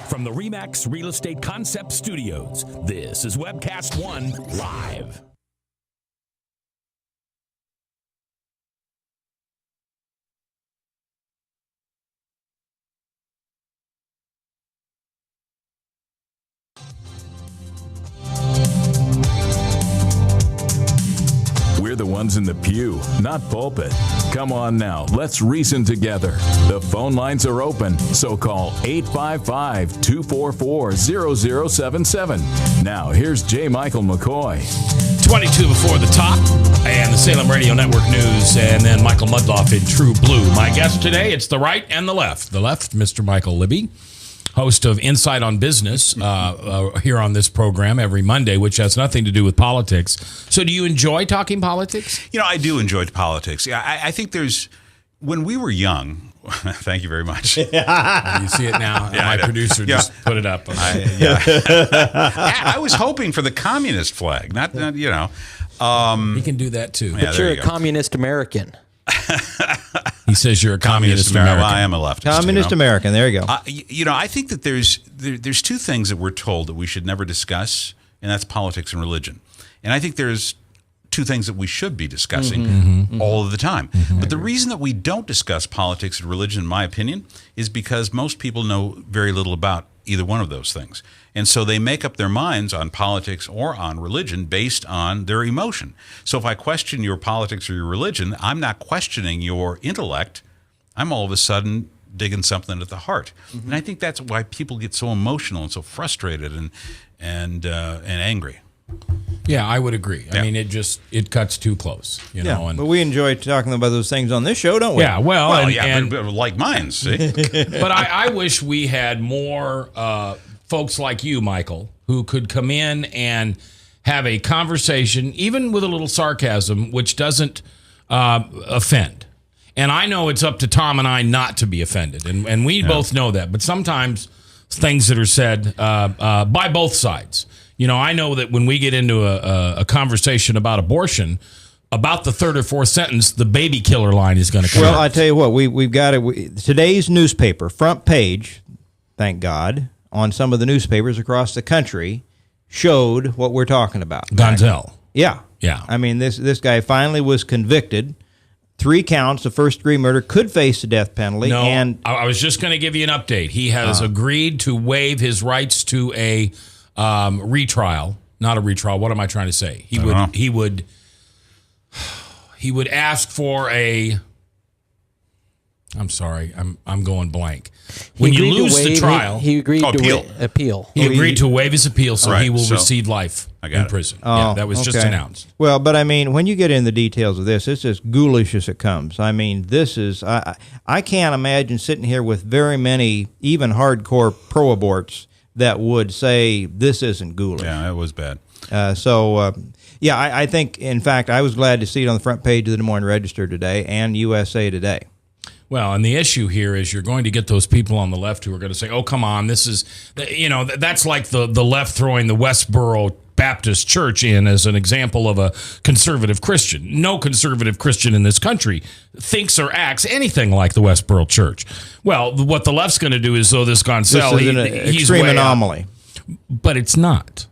From the RE/MAX Real Estate Concept Studios, this is Webcast One Live. We're the ones in the pew, not pulpit. Come on now, let's reason together. The phone lines are open, so call 855-244-0077. Now, here's J. Michael McCoy. 22 before the top, and the Salem Radio Network News, and then Michael Mudloff in True Blue. My guest today, it's the right and the left. The left, Mr. Michael Libby, host of Insight on Business here on this program every Monday, which has nothing to do with politics. So do you enjoy talking politics? You know, I do enjoy politics. Yeah, I think there's, when we were young, thank you very much. You see it now. Yeah, my producer just put it up. I was hoping for the communist flag, not you know. He can do that too. But you're a communist American. He says you're a communist American. Well, I am a leftist. Communist American. There you go. You know, I think that there's two things that we're told that we should never discuss, and that's politics and religion. And I think there's two things that we should be discussing all of the time. But the reason that we don't discuss politics and religion, in my opinion, is because most people know very little about either one of those things. And so they make up their minds on politics or on religion based on their emotion. So if I question your politics or your religion, I'm not questioning your intellect. I'm all of a sudden digging something at the heart. And I think that's why people get so emotional and so frustrated and angry. Yeah, I would agree. I mean, it cuts too close, you know. And but we enjoy talking about those things on this show, don't we? Yeah, well but like mine, see? But I wish we had more folks like you, Michael, who could come in and have a conversation, even with a little sarcasm, which doesn't offend. And I know it's up to Tom and I not to be offended, and we both know that. But sometimes things that are said by both sides. You know, I know that when we get into a conversation about abortion, about the third or fourth sentence, the baby killer line is going to come out. Well, I tell you what, we've got it. Today's newspaper, front page, thank God, on some of the newspapers across the country, showed what we're talking about. Gonzell. Yeah. Yeah. I mean, this guy finally was convicted. 3 counts of first-degree murder, could face the death penalty. No, and I was just going to give you an update. He has agreed to waive his rights to a retrial. Not a retrial. What am I trying to say? He would ask for a. I'm sorry. I'm going blank. When you lose the trial, he agreed to appeal. He agreed to waive his appeal, so he will receive life in prison. Yeah, that was just announced. Well, but I mean, when you get into the details of this, it's as ghoulish as it comes. I mean, this is I can't imagine sitting here with very many, even hardcore pro-aborts that would say this isn't ghoulish. Yeah, it was bad. I think, in fact, I was glad to see it on the front page of the Des Moines Register today and USA Today. Well, and the issue here is you're going to get those people on the left who are going to say, oh, come on, this is, you know, that's like the left throwing the Westboro Baptist Church in as an example of a conservative Christian. No conservative Christian in this country thinks or acts anything like the Westboro Church. Well, what the left's going to do is, though, this Gonzell, he's an extreme anomaly. But it's not.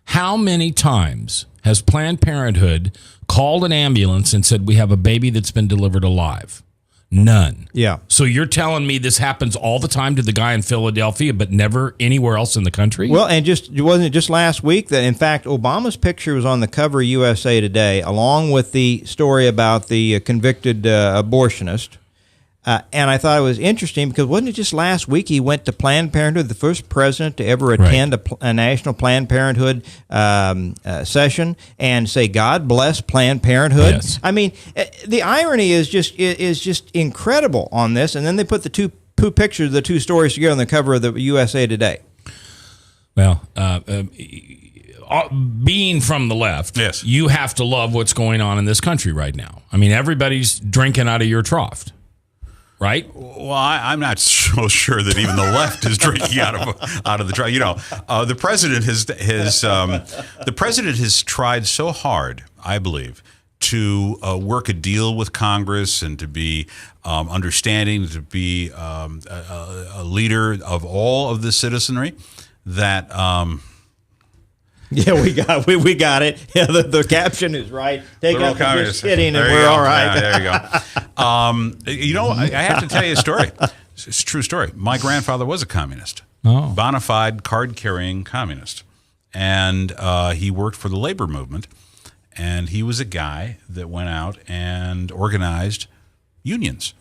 How many times has Planned Parenthood called an ambulance and said, we have a baby that's been delivered alive? None. Yeah. So you're telling me this happens all the time to the guy in Philadelphia, but never anywhere else in the country? Well, and wasn't it just last week that, in fact, Obama's picture was on the cover of USA Today, along with the story about the convicted abortionist. And I thought it was interesting because wasn't it just last week he went to Planned Parenthood, the first president to ever attend a national Planned Parenthood session and say, "God bless Planned Parenthood"? Yes. I mean, the irony is just incredible on this. And then they put the two pictures, the two stories together on the cover of the USA Today. Well, being from the left, yes, you have to love what's going on in this country right now. I mean, everybody's drinking out of your trough. Right. Well, I'm not so sure that even the left is drinking out of the trough. You know, the president has tried so hard, I believe, to work a deal with Congress and to be understanding, to be a leader of all of the citizenry. That. Yeah, we got it. Yeah, the caption is right. Take out the just kidding, and we're all right. Yeah, there you go. You know, I have to tell you a story. It's a true story. My grandfather was a communist, bona fide card-carrying communist, and he worked for the labor movement. And he was a guy that went out and organized unions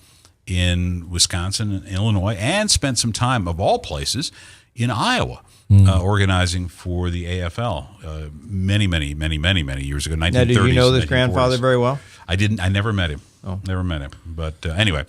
in Wisconsin and Illinois, and spent some time, of all places, in Iowa. Organizing for the AFL many years ago, 1930s. Now, did you know this grandfather very well? I didn't. I never met him. Never met him. But anyway,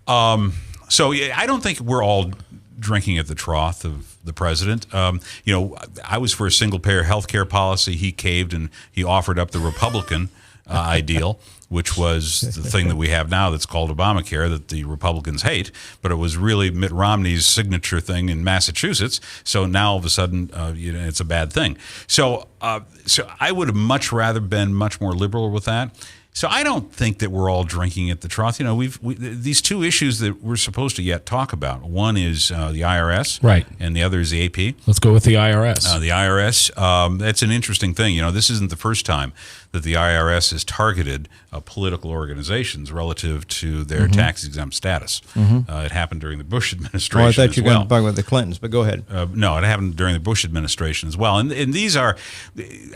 so I don't think we're all drinking at the trough of the president. You know, I was for a single-payer health care policy. He caved and he offered up the Republican ideal, which was the thing that we have now that's called Obamacare that the Republicans hate, but it was really Mitt Romney's signature thing in Massachusetts. So now all of a sudden, it's a bad thing. So I would have much rather been much more liberal with that. So I don't think that we're all drinking at the trough. You know, these two issues that we're supposed to yet talk about. One is the IRS, right, and the other is the AP. Let's go with the IRS. The IRS. That's an interesting thing. You know, this isn't the first time that the IRS has targeted political organizations relative to their tax-exempt status. It happened during the Bush administration. Oh, I thought you were going to talk about the Clintons, but go ahead. No, it happened during the Bush administration as well. And these are,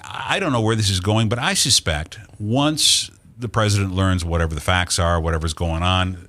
I don't know where this is going, but I suspect once the president learns whatever the facts are, whatever's going on,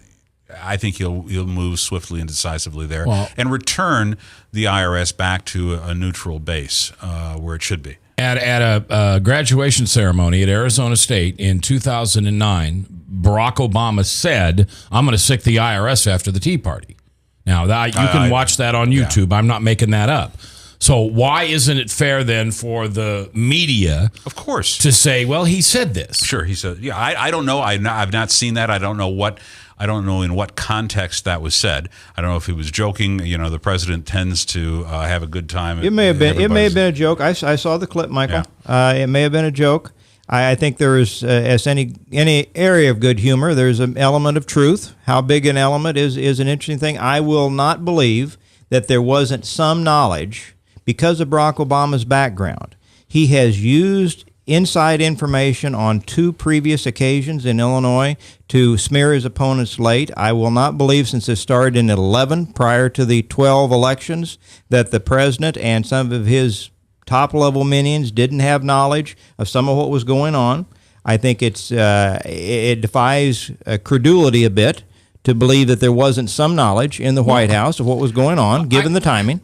I think he'll move swiftly and decisively there and return the IRS back to a neutral base where it should be. At a graduation ceremony at Arizona State in 2009, Barack Obama said, "I'm going to sick the IRS after the Tea Party." Now, you can watch that on YouTube. Yeah. I'm not making that up. So why isn't it fair then for the media, of course, to say, well, he said this? Sure, he said. Yeah, I don't know. I've not seen that. I don't know in what context that was said. I don't know if he was joking. You know, the president tends to have a good time. It may have been. It may have been a joke. I saw the clip, Michael. Yeah. It may have been a joke. I think there is, as any area of good humor, there's an element of truth. How big an element is an interesting thing. I will not believe that there wasn't some knowledge. Because of Barack Obama's background, he has used inside information on 2 previous occasions in Illinois to smear his opponents late. I will not believe, since it started in 11 prior to the 12 elections, that the president and some of his top-level minions didn't have knowledge of some of what was going on. I think it defies credulity a bit to believe that there wasn't some knowledge in the White House of what was going on, given the timing.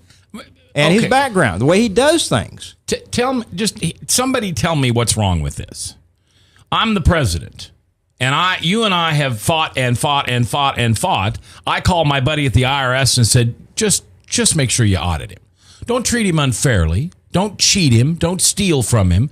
And his background, the way he does things. Somebody tell me what's wrong with this. I'm the president, and you and I have fought and fought and fought and fought. I called my buddy at the IRS and said, just make sure you audit him. Don't treat him unfairly. Don't cheat him. Don't steal from him.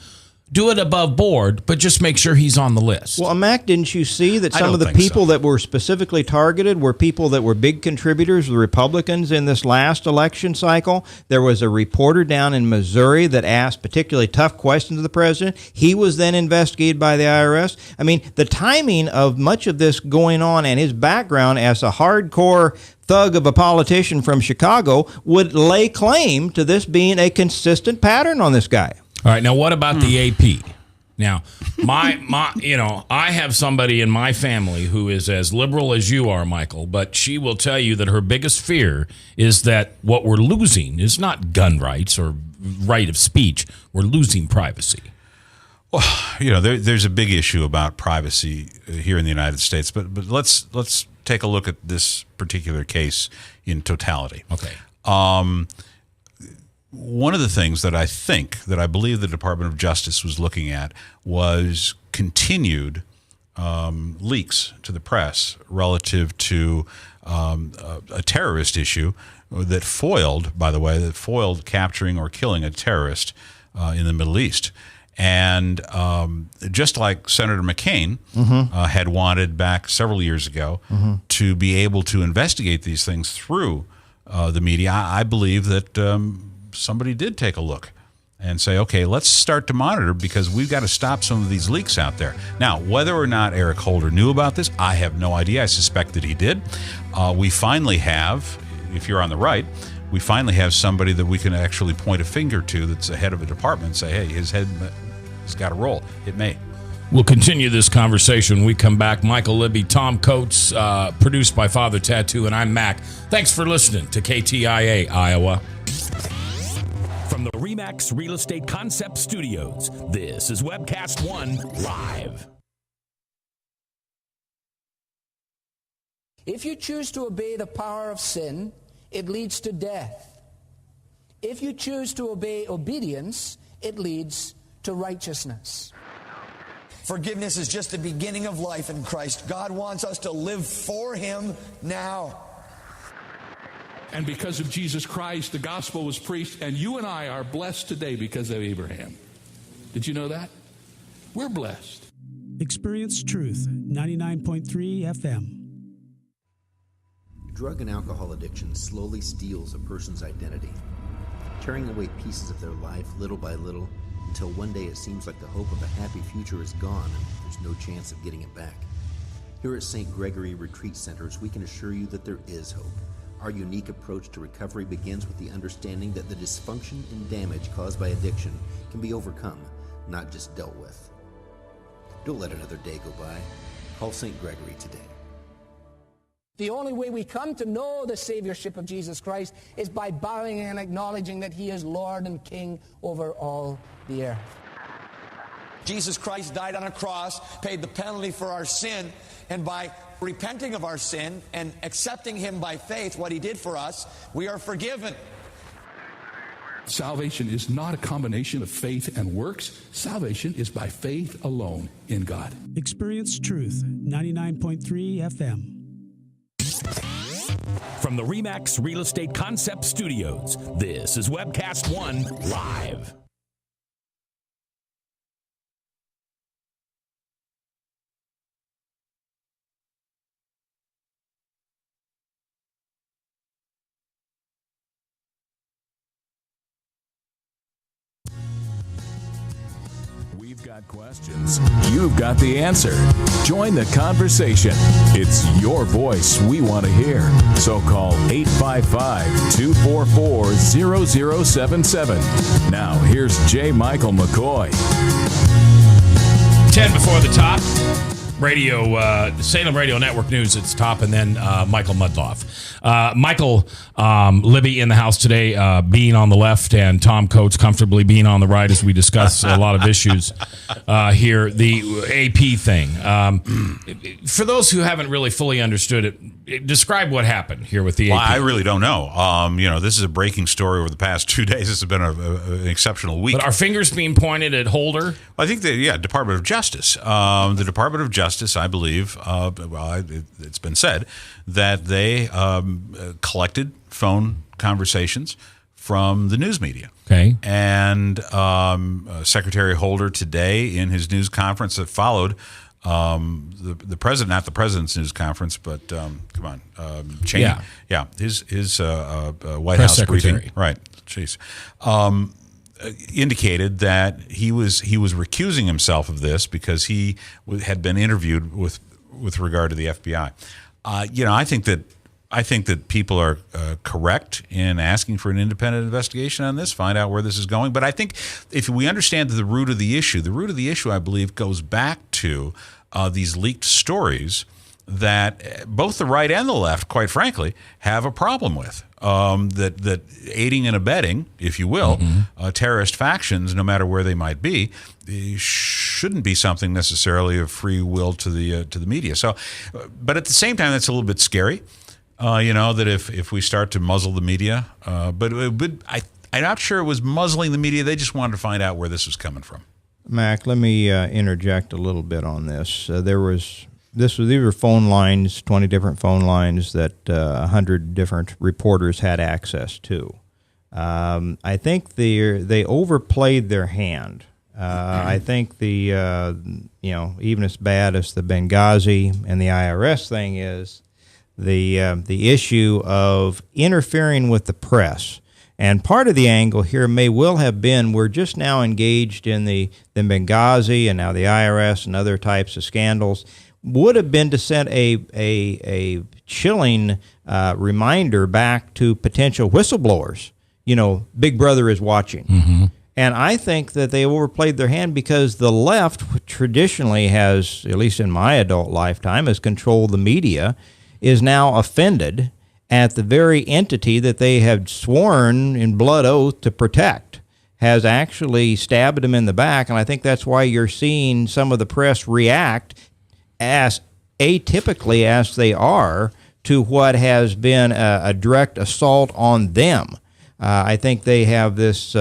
Do it above board, but just make sure he's on the list. Well, Mac, didn't you see that some of the people that were specifically targeted were people that were big contributors, the Republicans, in this last election cycle? There was a reporter down in Missouri that asked particularly tough questions of the president. He was then investigated by the IRS. I mean, the timing of much of this going on and his background as a hardcore thug of a politician from Chicago would lay claim to this being a consistent pattern on this guy. All right, now what about the AP? Now, I have somebody in my family who is as liberal as you are, Michael, but she will tell you that her biggest fear is that what we're losing is not gun rights or right of speech. We're losing privacy. Well, there's a big issue about privacy here in the United States, but let's take a look at this particular case in totality. Okay. One of the things that I believe the Department of Justice was looking at was continued leaks to the press relative to a terrorist issue that foiled capturing or killing a terrorist in the Middle East. And just like Senator McCain had wanted back several years ago to be able to investigate these things through the media, I believe that somebody did take a look and say, okay, let's start to monitor because we've got to stop some of these leaks out there. Now, whether or not Eric Holder knew about this, I have no idea. I suspect that he did. We finally have, if you're on the right, we finally have somebody that we can actually point a finger to that's the head of a department and say, hey, his head has got to roll. It may. We'll continue this conversation when we come back. Michael Libby, Tom Coates, produced by Father Tattoo, and I'm Mac. Thanks for listening to KTIA, Iowa. From the RE/MAX Real Estate Concept Studios, this is Webcast One Live. If you choose to obey the power of sin, it leads to death. If you choose to obey obedience, it leads to righteousness. Forgiveness is just the beginning of life in Christ. God wants us to live for Him now. And because of Jesus Christ, the gospel was preached, and you and I are blessed today because of Abraham. Did you know that? We're blessed. Experience Truth, 99.3 FM. Drug and alcohol addiction slowly steals a person's identity, tearing away pieces of their life little by little until one day it seems like the hope of a happy future is gone and there's no chance of getting it back. Here at St. Gregory Retreat Centers, we can assure you that there is hope. Our unique approach to recovery begins with the understanding that the dysfunction and damage caused by addiction can be overcome, not just dealt with. Don't let another day go by. Call St. Gregory today. The only way we come to know the Saviorship of Jesus Christ is by bowing and acknowledging that He is Lord and King over all the earth. Jesus Christ died on a cross, paid the penalty for our sin, and by repenting of our sin and accepting Him by faith, what He did for us, we are forgiven. Salvation is not a combination of faith and works. Salvation is by faith alone in God. Experience Truth, 99.3 FM. From the RE/MAX Real Estate Concept Studios, this is Webcast One Live. We've got questions. You've got the answer. Join the conversation. It's your voice we want to hear. So call 855-244-0077. Now, here's J. Michael McCoy. 10 before the top. Salem Radio Network News, it's top, and then Michael Mudloff. Michael Libby in the house today, being on the left, and Tom Coates comfortably being on the right as we discuss a lot of issues here. The AP thing. For those who haven't really fully understood it, describe what happened here with the AP. Well, I really don't know. This is a breaking story over the past 2 days. This has been an exceptional week. But are fingers being pointed at Holder? I think Department of Justice. The Department of Justice, I believe, it's been said that they collected phone conversations from the news media. Okay. And Secretary Holder today in his news conference that followed the president, not the president's news conference, but Cheney. Yeah. His White Press House secretary. briefing. Right. Jeez. Indicated that he was recusing himself of this because he had been interviewed with regard to the FBI. I think that I think that people are correct in asking for an independent investigation on this, find out where this is going. But I think if we understand the root of the issue, I believe, goes back to these leaked stories that both the right and the left, quite frankly, have a problem with. That aiding and abetting, if you will, terrorist factions, no matter where they might be, shouldn't be something necessarily of free will to the media. So, but at the same time, that's a little bit scary. That if we start to muzzle the media, but I'm not sure it was muzzling the media. They just wanted to find out where this was coming from. Mac, let me interject a little bit on this. These were phone lines, 20 different phone lines that 100 different reporters had access to. I think they overplayed their hand. I think even as bad as the Benghazi and the IRS thing is, the issue of interfering with the press. And part of the angle here may well have been we're just now engaged in the Benghazi and now the IRS and other types of scandals. Would have been to send a chilling reminder back to potential whistleblowers. Big Brother is watching. Mm-hmm. And I think that they overplayed their hand because the left traditionally has, at least in my adult lifetime, has controlled the media, is now offended at the very entity that they have sworn in blood oath to protect, has actually stabbed them in the back. And I think that's why you're seeing some of the press react as atypically as they are to what has been a direct assault on them. I think they have this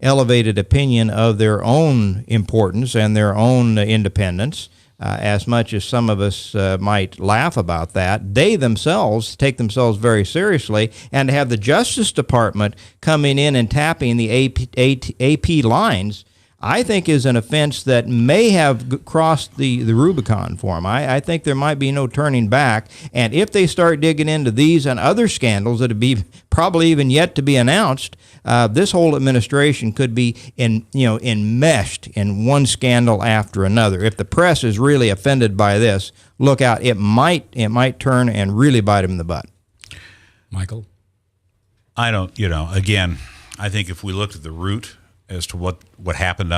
elevated opinion of their own importance and their own independence. As much as some of us might laugh about that, they themselves take themselves very seriously, and to have the Justice Department coming in and tapping the AP lines, I think is an offense that may have crossed the Rubicon for them. I think there might be no turning back, and if they start digging into these and other scandals that would be probably even yet to be announced, this whole administration could be enmeshed in one scandal after another. If the press is really offended by this, look out! It might turn and really bite them in the butt. Michael, I don't. Again, I think if we looked at the root as to what happened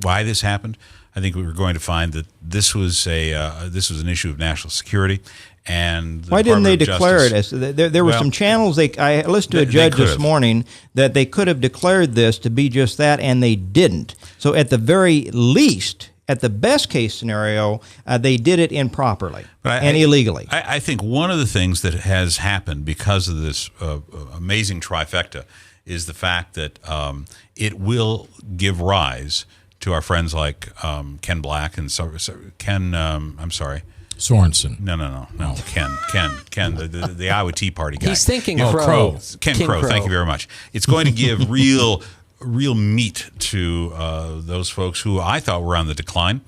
why this happened, I think we were going to find that this was an issue of national security. And why didn't they declare it as there were some channels I listened to a judge this morning that they could have declared this to be just that, and they didn't. So at the very least, at the best case scenario, they did it improperly and illegally. I think one of the things that has happened because of this amazing trifecta is the fact that it will give rise to our friends like Ken Black and Ken. I'm sorry, Sorensen. No. Ken, the Iowa Tea Party guy. He's thinking Crow. Ken Crow. Thank you very much. It's going to give real meat to those folks who I thought were on the decline,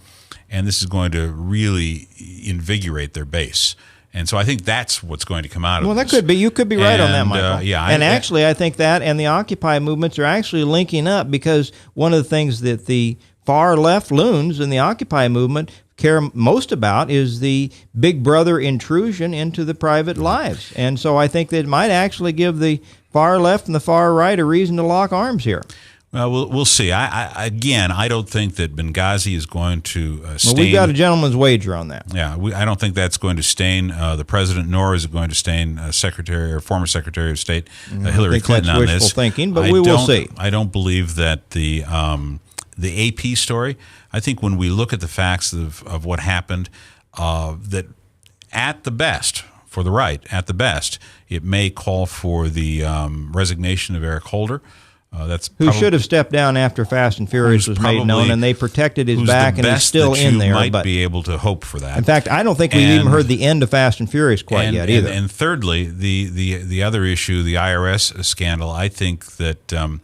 and this is going to really invigorate their base. And so I think that's what's going to come out of this. Well, that could be. You could be right on that, Michael. I think that and the Occupy movements are actually linking up, because one of the things that the far left loons in the Occupy movement care most about is the Big Brother intrusion into the private lives. And so I think that it might actually give the far left and the far right a reason to lock arms here. Well, we'll see. I don't think that Benghazi is going to stain. Well, we've got a gentleman's wager on that. Yeah, I don't think that's going to stain the president, nor is it going to stain former Secretary of State Hillary Clinton on this. Wishful thinking, but we will see. I don't believe that the AP story. I think when we look at the facts of what happened, that at the best, for the right, at the best, it may call for the resignation of Eric Holder. Who should have stepped down after Fast and Furious was made known, and they protected his back, and he's still in there. Might be able to hope for that. In fact, I don't think we've even heard the end of Fast and Furious quite yet either. And thirdly, the other issue, the IRS scandal. I think that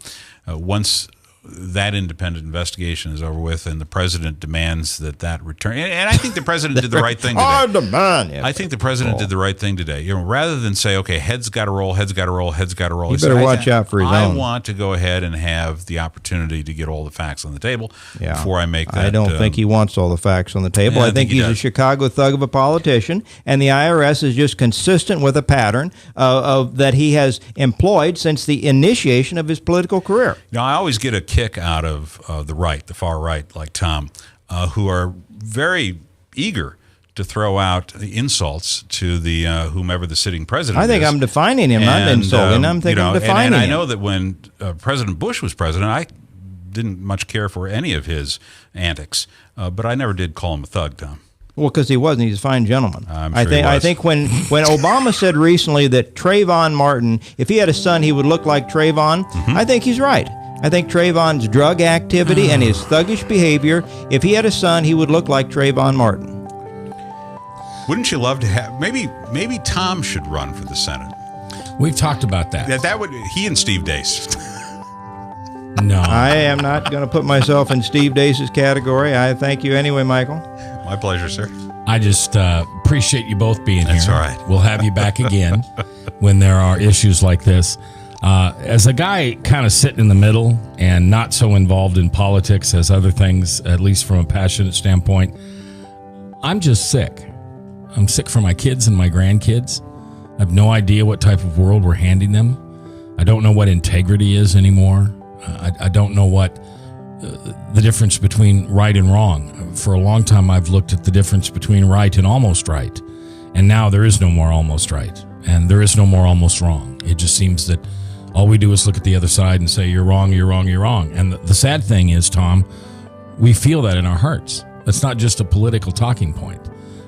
once that independent investigation is over with, and the president demands that return. And I think the president did the right thing today. I think the president did the right thing today. Rather than say, okay, heads got to roll, heads got to roll, heads got to roll. You better watch out for his own. I want to go ahead and have the opportunity to get all the facts on the table before I make that. I don't think he wants all the facts on the table. I think he's a Chicago thug of a politician, and the IRS is just consistent with a pattern of that he has employed since the initiation of his political career. I always get a kick out of the far right, like Tom, who are very eager to throw out the insults to the whomever the sitting president is. I think I'm defining him, not insulting. I'm thinking I'm defining him. And I know that when President Bush was president, I didn't much care for any of his antics, but I never did call him a thug, Tom. Well, because he wasn't. He's a fine gentleman. I think when Obama said recently that Trayvon Martin, if he had a son, he would look like Trayvon, I think he's right. I think Trayvon's drug activity and his thuggish behavior, if he had a son, he would look like Trayvon Martin. Wouldn't you love to have, maybe Tom should run for the Senate? We've talked about that. That would, he and Steve Deace. No. I am not going to put myself in Steve Deace's category. I thank you anyway, Michael. My pleasure, sir. I just appreciate you both being here. That's all right. We'll have you back again when there are issues like this. As a guy kind of sitting in the middle and not so involved in politics as other things, at least from a passionate standpoint, I'm just sick. I'm sick for my kids and my grandkids. I have no idea what type of world we're handing them. I don't know what integrity is anymore. I don't know what the difference between right and wrong. For a long time, I've looked at the difference between right and almost right. And now there is no more almost right. And there is no more almost wrong. It just seems that all we do is look at the other side and say, you're wrong, you're wrong, you're wrong. And the sad thing is, Tom, we feel that in our hearts. That's not just a political talking point.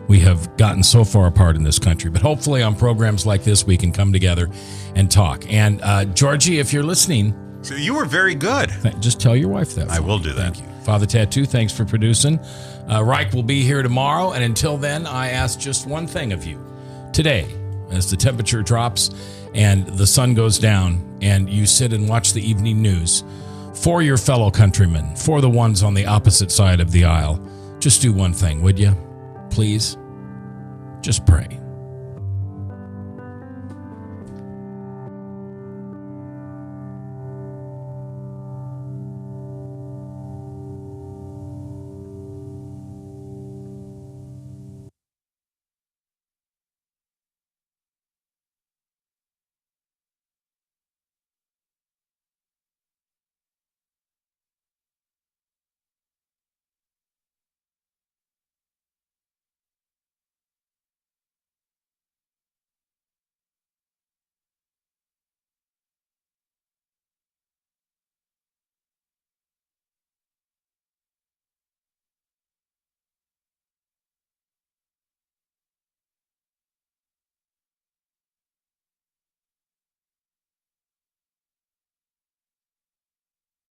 We have gotten so far apart in this country. But hopefully on programs like this, we can come together and talk. And Georgie, if you're listening... So you were very good. Just tell your wife that. I will do that. Thank you. Father Tattoo, thanks for producing. Reich will be here tomorrow. And until then, I ask just one thing of you. Today, as the temperature drops and the sun goes down and you sit and watch the evening news, for your fellow countrymen, for the ones on the opposite side of the aisle, just do one thing, would you? Please, just pray.